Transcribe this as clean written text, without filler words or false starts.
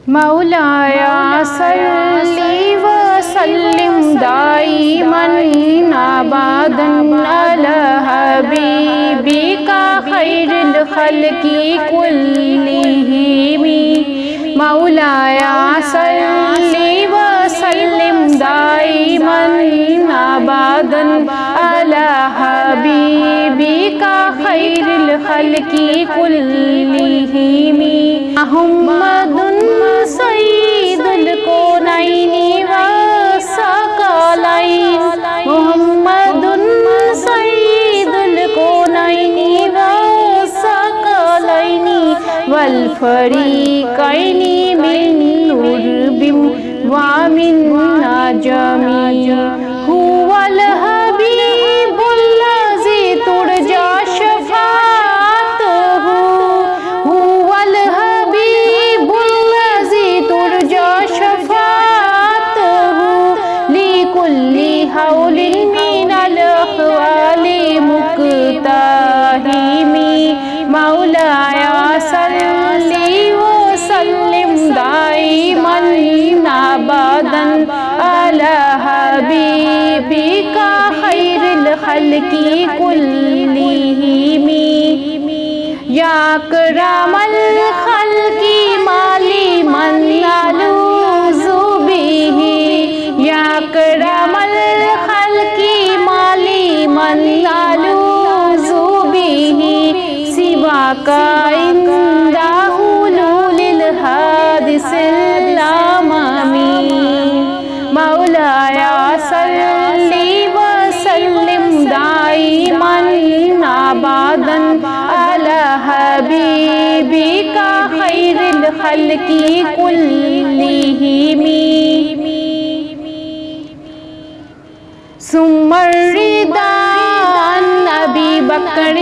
مولایا صلی وسلم دائماً ابداً علی حبیبک خیر الخلق کلہم مولایا صلی وسلم دائماً ابداً علی حبیبک خیر الخلق کلہم محمد سید الکونین والثقلین محمد سید الکونین والثقلین والفریقین من عرب ومن عجم هو الحبیب الذی ترجی شفاعته هو الحبیب الذی ترجی شفاعته لکل حول من الاحوال مقتحم مولایا صلی وسلم دائماً ابداً علی حبیبک خیر الخلق کلہم یا اکرم الخلق مالی من الوذ بہ یا اکرم الخلق مالی من الوذ بہ سواک عند حلول الحادث الامام مولایا صلی وسلم دائماً ابداً علی حبیبک خیر الخلق کلہم ثم الرضا عن ابی بکر